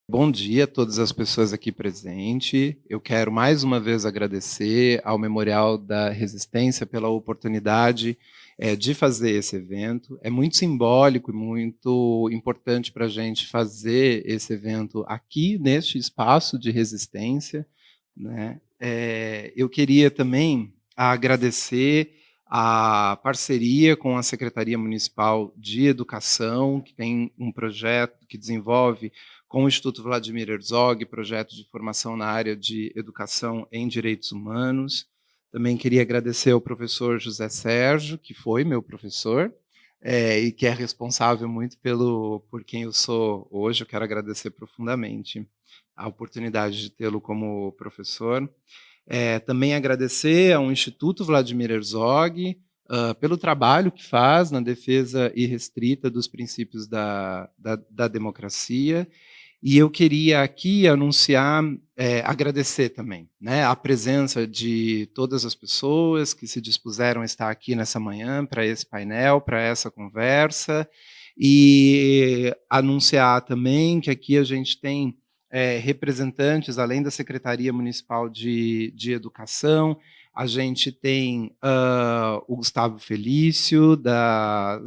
Bom dia a todas as pessoas aqui presentes. Eu quero mais uma vez agradecer ao Memorial da Resistência pela oportunidade de fazer esse evento. É muito simbólico e muito importante para a gente fazer esse evento aqui, neste espaço de resistência, né? Eu queria também agradecer a parceria com a Secretaria Municipal de Educação, que tem um projeto que desenvolve com o Instituto Vladimir Herzog, projeto de formação na área de educação em direitos humanos. Também queria agradecer ao professor José Sérgio, que foi meu professor, e que é responsável muito por quem eu sou hoje. Eu quero agradecer profundamente a oportunidade de tê-lo como professor. Também agradecer ao Instituto Vladimir Herzog pelo trabalho que faz na defesa irrestrita dos princípios da democracia. E eu queria aqui anunciar, agradecer também, né, a presença de todas as pessoas que se dispuseram a estar aqui nessa manhã para esse painel, para essa conversa, e anunciar também que aqui a gente tem representantes, além da Secretaria Municipal de Educação, a gente tem o Gustavo Felício, da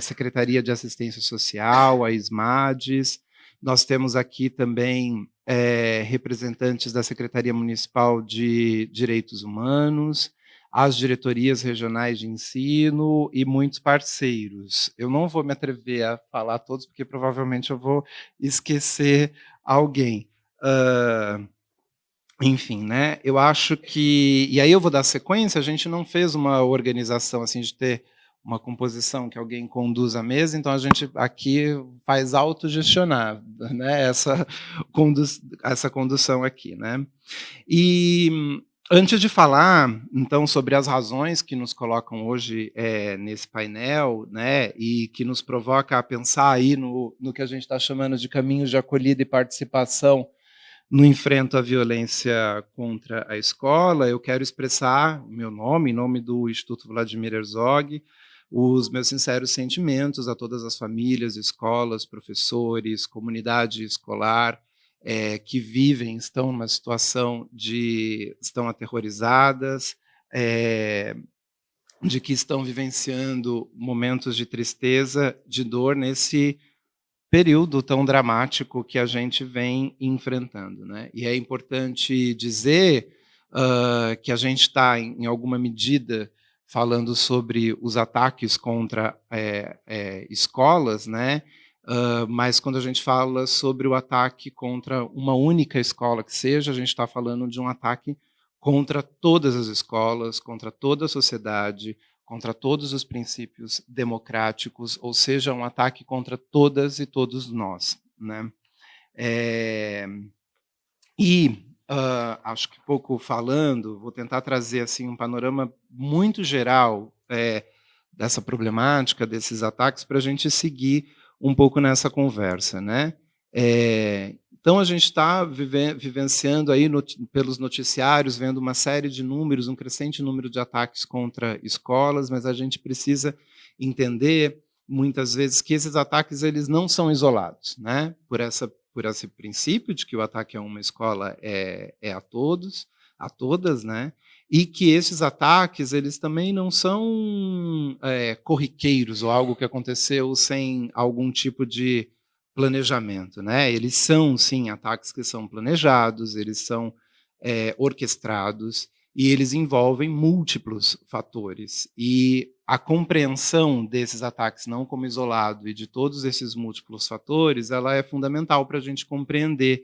Secretaria de Assistência Social, a SMADES. Nós temos aqui também representantes da Secretaria Municipal de Direitos Humanos, as diretorias regionais de ensino e muitos parceiros. Eu não vou me atrever a falar todos, porque provavelmente eu vou esquecer alguém. Enfim, né? Eu acho que... E aí eu vou dar sequência, a gente não fez uma organização assim de ter uma composição que alguém conduz a mesa, então a gente aqui faz autogestionar, né? Essa condução aqui, né? E antes de falar, então, sobre as razões que nos colocam hoje nesse painel, né, e que nos provoca a pensar aí no que a gente está chamando de caminhos de acolhida e participação no enfrento à violência contra a escola, eu quero expressar o meu nome, em nome do Instituto Vladimir Herzog, os meus sinceros sentimentos a todas as famílias, escolas, professores, comunidade escolar, que vivem, estão numa situação estão aterrorizadas, de que estão vivenciando momentos de tristeza, de dor nesse período tão dramático que a gente vem enfrentando, né? E é importante dizer que a gente está, em alguma medida, falando sobre os ataques contra escolas, né? Mas quando a gente fala sobre o ataque contra uma única escola que seja, a gente está falando de um ataque contra todas as escolas, contra toda a sociedade, contra todos os princípios democráticos, ou seja, um ataque contra todas e todos nós, né? Acho que pouco falando, vou tentar trazer assim um panorama muito geral dessa problemática, desses ataques, para a gente seguir um pouco nessa conversa, né? Então a gente está vivenciando aí pelos noticiários, vendo uma série de números, um crescente número de ataques contra escolas, mas a gente precisa entender muitas vezes que esses ataques eles não são isolados, né? Por esse princípio de que o ataque a uma escola é a todos, a todas, né? E que esses ataques eles também não são corriqueiros ou algo que aconteceu sem algum tipo de planejamento, né? Eles são, sim, ataques que são planejados, eles são orquestrados e eles envolvem múltiplos fatores. E a compreensão desses ataques não como isolado e de todos esses múltiplos fatores, ela é fundamental para a gente compreender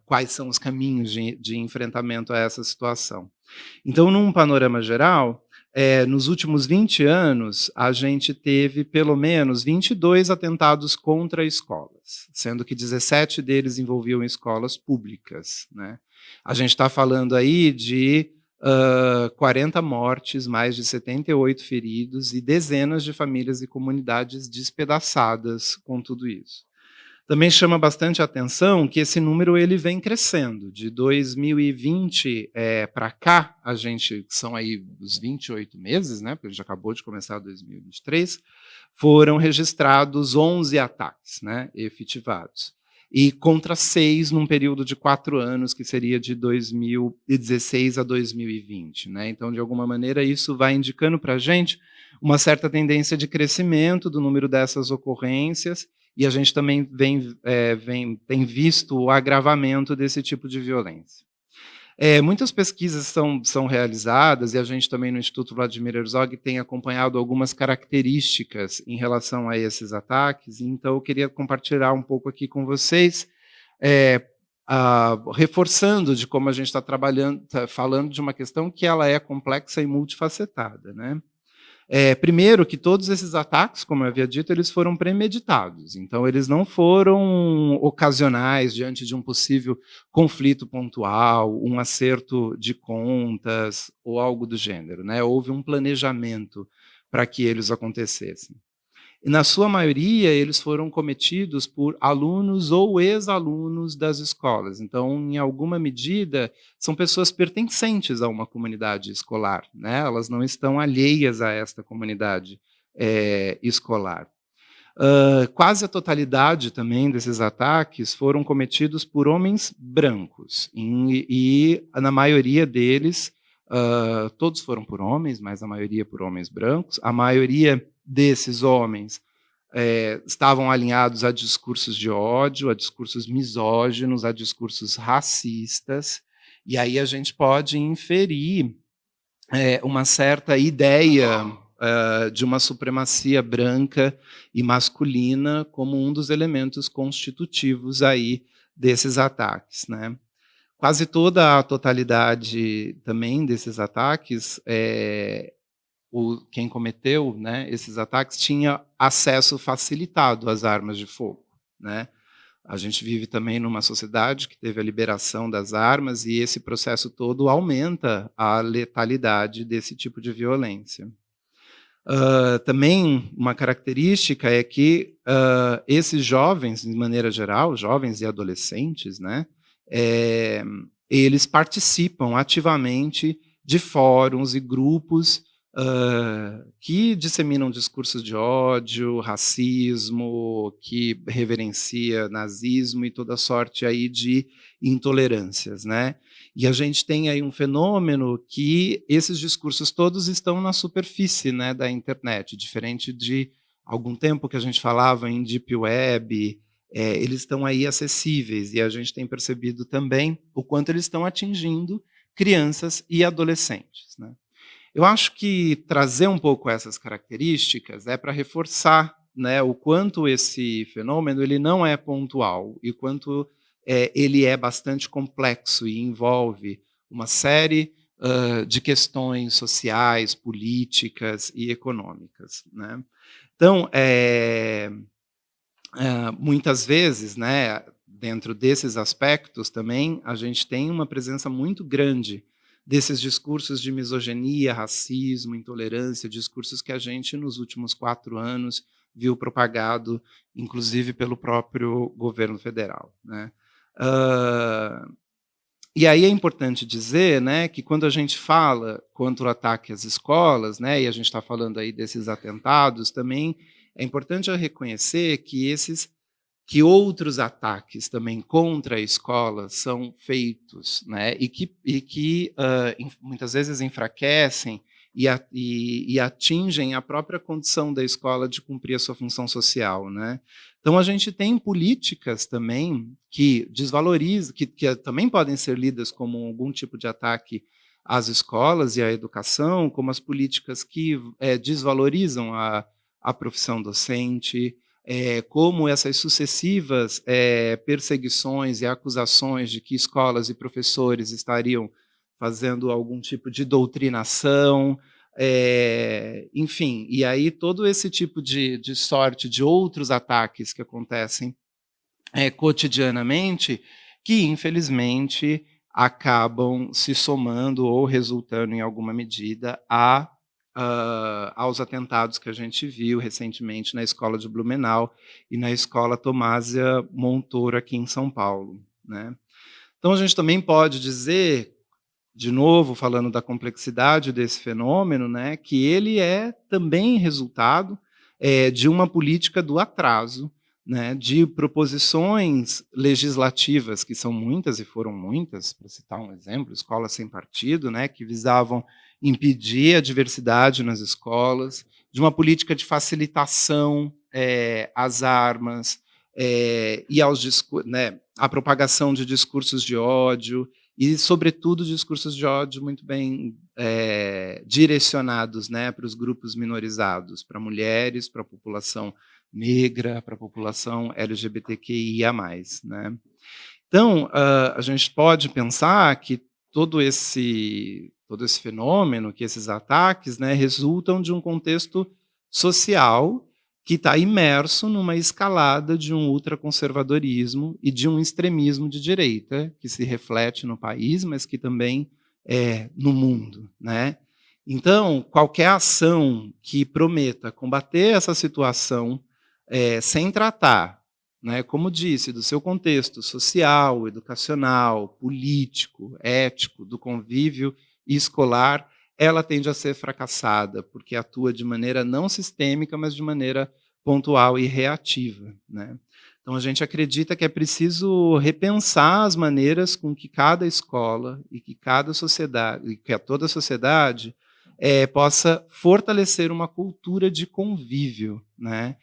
quais são os caminhos de enfrentamento a essa situação. Então, num panorama geral, nos últimos 20 anos, a gente teve pelo menos 22 atentados contra escolas, sendo que 17 deles envolviam escolas públicas, né? A gente está falando aí de 40 mortes, mais de 78 feridos e dezenas de famílias e comunidades despedaçadas com tudo isso. Também chama bastante a atenção que esse número ele vem crescendo. De 2020 para cá, a gente, são aí os 28 meses, né, porque a gente acabou de começar 2023, foram registrados 11 ataques, né, efetivados. e contra 6 num período de 4 anos, que seria de 2016 a 2020. Né? Então, de alguma maneira, isso vai indicando para a gente uma certa tendência de crescimento do número dessas ocorrências, e a gente também tem visto o agravamento desse tipo de violência. Muitas pesquisas são realizadas, e a gente também no Instituto Vladimir Herzog tem acompanhado algumas características em relação a esses ataques, então eu queria compartilhar um pouco aqui com vocês, reforçando de como a gente está falando de uma questão que ela é complexa e multifacetada, né? Primeiro, que todos esses ataques, como eu havia dito, eles foram premeditados. Então, eles não foram ocasionais diante de um possível conflito pontual, um acerto de contas ou algo do gênero. Né? Houve um planejamento para que eles acontecessem. E, na sua maioria, eles foram cometidos por alunos ou ex-alunos das escolas. Então, em alguma medida, são pessoas pertencentes a uma comunidade escolar. Né? Elas não estão alheias a esta comunidade escolar. Quase a totalidade também desses ataques foram cometidos por homens brancos. E na maioria deles, todos foram por homens, mas a maioria por homens brancos. A maioria desses homens estavam alinhados a discursos de ódio, a discursos misóginos, a discursos racistas, e aí a gente pode inferir uma certa ideia de uma supremacia branca e masculina como um dos elementos constitutivos aí desses ataques, né? Quase toda a totalidade também desses ataques, quem cometeu, né, esses ataques tinha acesso facilitado às armas de fogo. Né? A gente vive também numa sociedade que teve a liberação das armas, e esse processo todo aumenta a letalidade desse tipo de violência. Também uma característica é que esses jovens, de maneira geral, jovens e adolescentes, né, eles participam ativamente de fóruns e grupos que disseminam discursos de ódio, racismo, que reverencia nazismo e toda sorte aí de intolerâncias, né? E a gente tem aí um fenômeno que esses discursos todos estão na superfície, né, da internet, diferente de algum tempo que a gente falava em deep web, eles estão aí acessíveis, e a gente tem percebido também o quanto eles estão atingindo crianças e adolescentes, né? Eu acho que trazer um pouco essas características é para reforçar, né, o quanto esse fenômeno ele não é pontual, e quanto ele é bastante complexo e envolve uma série de questões sociais, políticas e econômicas. Né? Então, muitas vezes, né, dentro desses aspectos também, a gente tem uma presença muito grande desses discursos de misoginia, racismo, intolerância, discursos que a gente, nos últimos 4 anos, viu propagado, inclusive pelo próprio governo federal. Né? E aí é importante dizer, né, que quando a gente fala contra o ataque às escolas, né, e a gente está falando aí desses atentados, também é importante reconhecer que outros ataques também contra a escola são feitos, né, e que muitas vezes enfraquecem e atingem a própria condição da escola de cumprir a sua função social. Né? Então, a gente tem políticas também que desvalorizam, que também podem ser lidas como algum tipo de ataque às escolas e à educação, como as políticas que desvalorizam a profissão docente, como essas sucessivas perseguições e acusações de que escolas e professores estariam fazendo algum tipo de doutrinação, enfim, e aí todo esse tipo de sorte de outros ataques que acontecem cotidianamente, que infelizmente acabam se somando ou resultando em alguma medida aos atentados que a gente viu recentemente na escola de Blumenau e na escola Tomásia Montoro aqui em São Paulo. Né? Então a gente também pode dizer, de novo, falando da complexidade desse fenômeno, né, que ele é também resultado de uma política do atraso, né, de proposições legislativas, que são muitas e foram muitas, para citar um exemplo, Escola Sem Partido, né, que visavam impedir a diversidade nas escolas, de uma política de facilitação às armas e né, à propagação de discursos de ódio, e, sobretudo, discursos de ódio muito bem direcionados, né, para os grupos minorizados, para mulheres, para a população negra, para a população LGBTQIA+. Né? Então, a gente pode pensar que todo esse fenômeno, que esses ataques, né, resultam de um contexto social que está imerso numa escalada de um ultraconservadorismo e de um extremismo de direita, que se reflete no país, mas que também no mundo. Né? Então, qualquer ação que prometa combater essa situação sem tratar, né, como disse, do seu contexto social, educacional, político, ético, do convívio escolar, ela tende a ser fracassada, porque atua de maneira não sistêmica, mas de maneira pontual e reativa. Né? Então, a gente acredita que é preciso repensar as maneiras com que cada escola e que cada sociedade, e que toda a sociedade possa fortalecer uma cultura de convívio, né?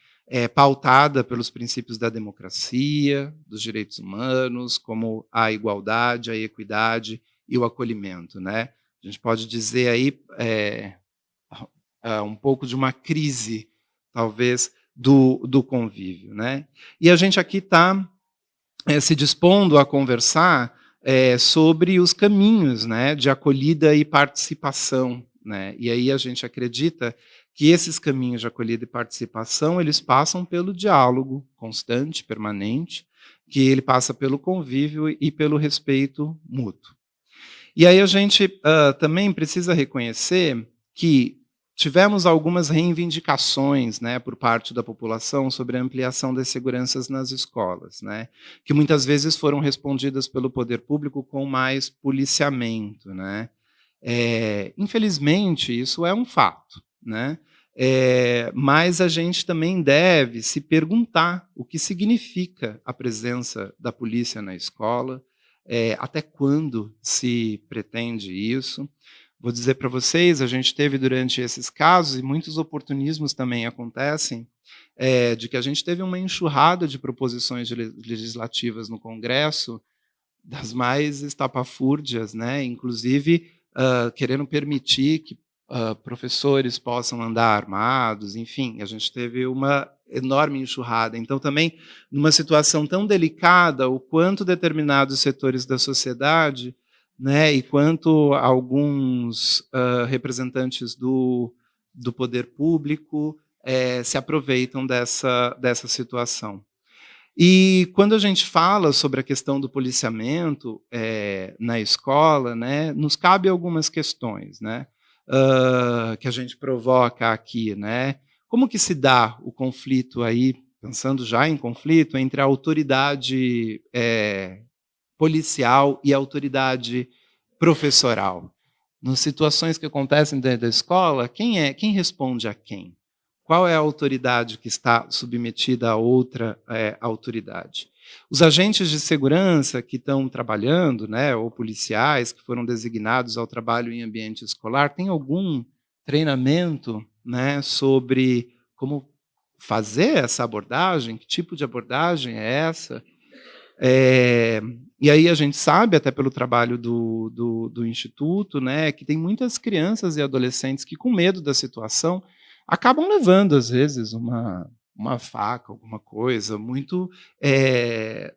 Pautada pelos princípios da democracia, dos direitos humanos, como a igualdade, a equidade e o acolhimento. Né? A gente pode dizer aí um pouco de uma crise, talvez, do convívio. Né? E a gente aqui está se dispondo a conversar sobre os caminhos, né, de acolhida e participação. Né? E aí a gente acredita que esses caminhos de acolhida e participação, eles passam pelo diálogo constante, permanente, que ele passa pelo convívio e pelo respeito mútuo. E aí a gente também precisa reconhecer que tivemos algumas reivindicações, né, por parte da população sobre a ampliação das seguranças nas escolas, né, que muitas vezes foram respondidas pelo poder público com mais policiamento. Né. Infelizmente, isso é um fato. Né. Mas a gente também deve se perguntar o que significa a presença da polícia na escola, até quando se pretende isso. Vou dizer para vocês, a gente teve durante esses casos, e muitos oportunismos também acontecem, de que a gente teve uma enxurrada de proposições legislativas no Congresso, das mais estapafúrdias, né? Inclusive querendo permitir que professores possam andar armados, enfim, a gente teve uma enorme enxurrada. Então, também, numa situação tão delicada, o quanto determinados setores da sociedade, né, e quanto alguns representantes do poder público se aproveitam dessa situação. E quando a gente fala sobre a questão do policiamento na escola, né, nos cabe algumas questões, né, que a gente provoca aqui. Né? Como que se dá o conflito aí, pensando já em conflito, entre a autoridade policial e a autoridade professoral? Nas situações que acontecem dentro da escola, quem responde a quem? Qual é a autoridade que está submetida a outra autoridade? Os agentes de segurança que estão trabalhando, né, ou policiais que foram designados ao trabalho em ambiente escolar, têm algum treinamento, né, sobre como fazer essa abordagem? Que tipo de abordagem é essa? E aí a gente sabe, até pelo trabalho do Instituto, né, que tem muitas crianças e adolescentes que, com medo da situação, acabam levando, às vezes, uma faca, alguma coisa, muito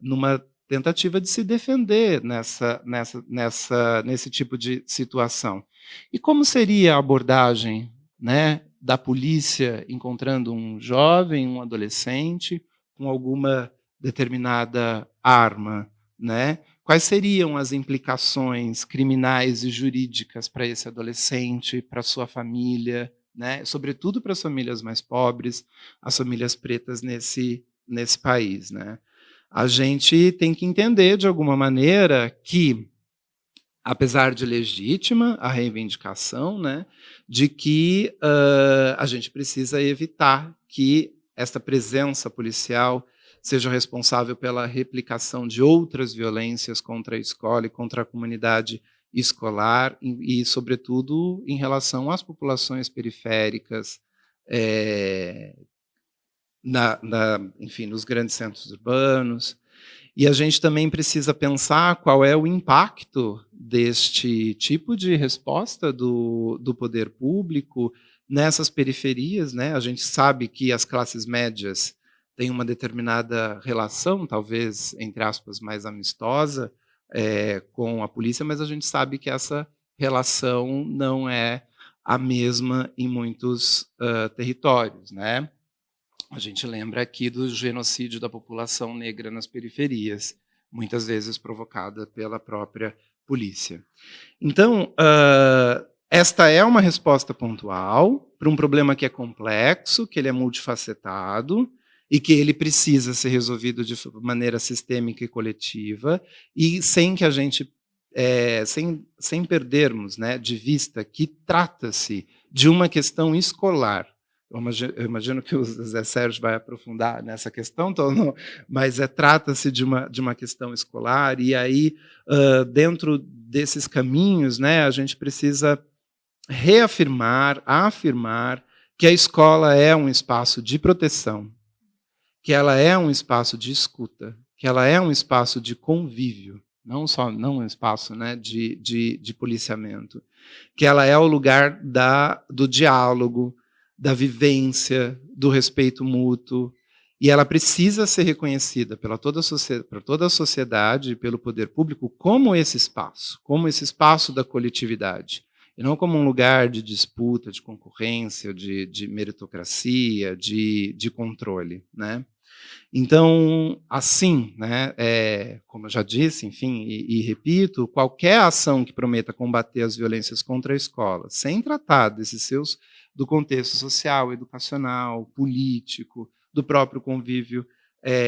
numa tentativa de se defender nesse tipo de situação. E como seria a abordagem, né, da polícia encontrando um jovem, um adolescente, com alguma determinada arma, né? Quais seriam as implicações criminais e jurídicas para esse adolescente, para sua família, né? Sobretudo para as famílias mais pobres, as famílias pretas nesse país, né? A gente tem que entender, de alguma maneira, que, apesar de legítima a reivindicação, né, de que a gente precisa evitar que esta presença policial seja responsável pela replicação de outras violências contra a escola e contra a comunidade escolar e sobretudo, em relação às populações periféricas, enfim, nos grandes centros urbanos. E a gente também precisa pensar qual é o impacto deste tipo de resposta do poder público nessas periferias, né? A gente sabe que as classes médias têm uma determinada relação, talvez, entre aspas, mais amistosa com a polícia, mas a gente sabe que essa relação não é a mesma em muitos territórios, né? A gente lembra aqui do genocídio da população negra nas periferias, muitas vezes provocada pela própria polícia. Então, esta é uma resposta pontual para um problema que é complexo, que ele é multifacetado e que ele precisa ser resolvido de maneira sistêmica e coletiva, e sem que a gente, sem perdermos, né, de vista que trata-se de uma questão escolar. Eu imagino que o Zé Sérgio vai aprofundar nessa questão, então não, mas trata-se de uma questão escolar, e aí, dentro desses caminhos, né, a gente precisa afirmar que a escola é um espaço de proteção, que ela é um espaço de escuta, que ela é um espaço de convívio, não um espaço, né, de policiamento, que ela é o lugar do diálogo, da vivência, do respeito mútuo, e ela precisa ser reconhecida por toda a sociedade e pelo poder público como esse espaço da coletividade, e não como um lugar de disputa, de concorrência, de meritocracia, de controle, né? Então, assim, né, como eu já disse, enfim, e repito, qualquer ação que prometa combater as violências contra a escola, sem tratar do contexto social, educacional, político, do próprio convívio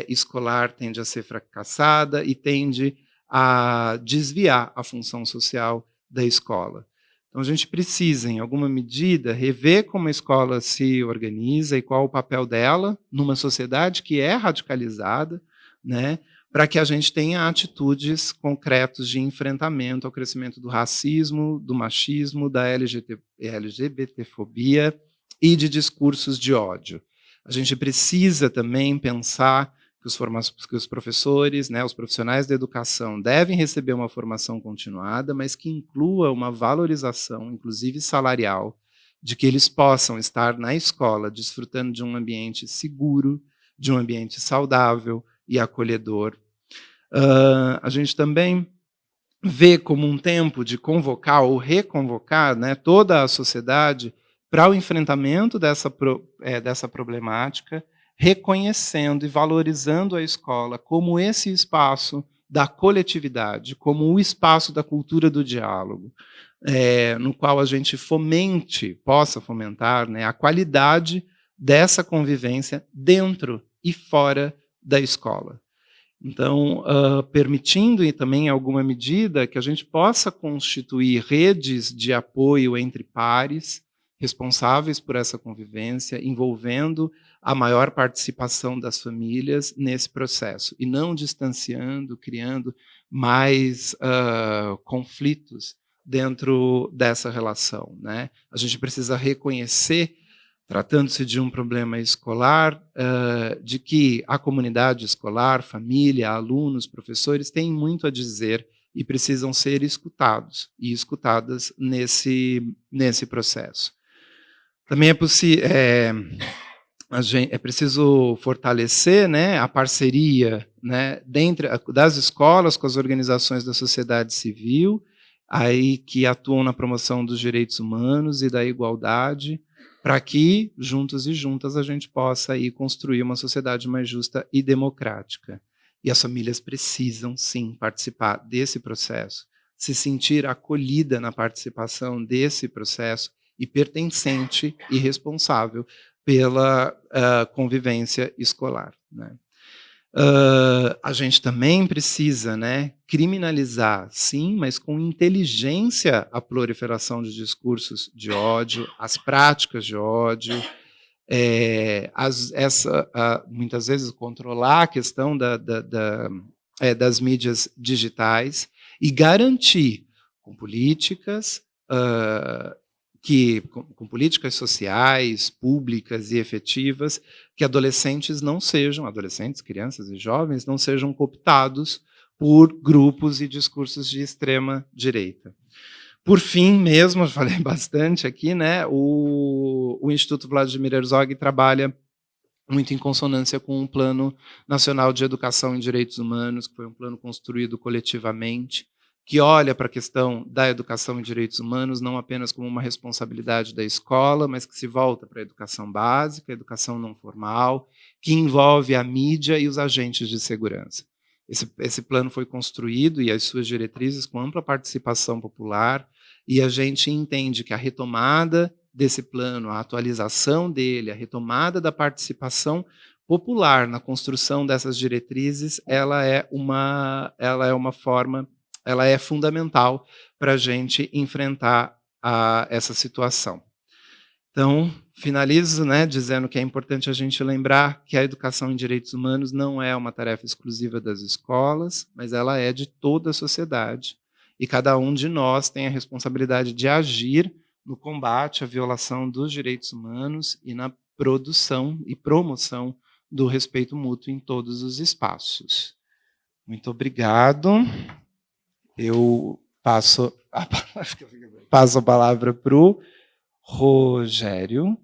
escolar, tende a ser fracassada e tende a desviar a função social da escola. Então, a gente precisa, em alguma medida, rever como a escola se organiza e qual o papel dela numa sociedade que é radicalizada, né, para que a gente tenha atitudes concretas de enfrentamento ao crescimento do racismo, do machismo, da LGBTfobia e de discursos de ódio. A gente precisa também pensar que os professores, né, os profissionais da educação devem receber uma formação continuada, mas que inclua uma valorização, inclusive salarial, de que eles possam estar na escola desfrutando de um ambiente seguro, de um ambiente saudável e acolhedor. A gente também vê como um tempo de convocar ou reconvocar, né, toda a sociedade para o enfrentamento dessa problemática, reconhecendo e valorizando a escola como esse espaço da coletividade, como o espaço da cultura do diálogo, no qual a gente possa fomentar, né, a qualidade dessa convivência dentro e fora da escola. Então, permitindo também, em alguma medida, que a gente possa constituir redes de apoio entre pares, responsáveis por essa convivência, envolvendo a maior participação das famílias nesse processo, e não distanciando, criando mais conflitos dentro dessa relação, né? A gente precisa reconhecer, tratando-se de um problema escolar, de que a comunidade escolar, família, alunos, professores, têm muito a dizer e precisam ser escutados e escutadas nesse processo. Também é preciso fortalecer, né, a parceria, né, das escolas com as organizações da sociedade civil, aí que atuam na promoção dos direitos humanos e da igualdade, para que, juntos e juntas, a gente possa aí construir uma sociedade mais justa e democrática. E as famílias precisam, sim, participar desse processo, se sentir acolhida na participação desse processo e pertencente e responsável pela convivência escolar, né? A gente também precisa, né, criminalizar, sim, mas com inteligência, a proliferação de discursos de ódio, as práticas de ódio, muitas vezes controlar a questão das mídias digitais e garantir com políticas com políticas sociais, públicas e efetivas, que adolescentes, crianças e jovens, não sejam cooptados por grupos e discursos de extrema direita. Por fim, mesmo, eu falei bastante aqui, né, o Instituto Vladimir Herzog trabalha muito em consonância com o Plano Nacional de Educação em Direitos Humanos, que foi um plano construído coletivamente, que olha para a questão da educação em direitos humanos não apenas como uma responsabilidade da escola, mas que se volta para a educação básica, a educação não formal, que envolve a mídia e os agentes de segurança. Esse plano foi construído e as suas diretrizes com ampla participação popular, e a gente entende que a retomada desse plano, a atualização dele, a retomada da participação popular na construção dessas diretrizes, ela é fundamental para a gente enfrentar essa situação. Então, finalizo, né, dizendo que é importante a gente lembrar que a educação em direitos humanos não é uma tarefa exclusiva das escolas, mas ela é de toda a sociedade. E cada um de nós tem a responsabilidade de agir no combate à violação dos direitos humanos e na produção e promoção do respeito mútuo em todos os espaços. Muito obrigado. Eu passo a palavra para o Rogério.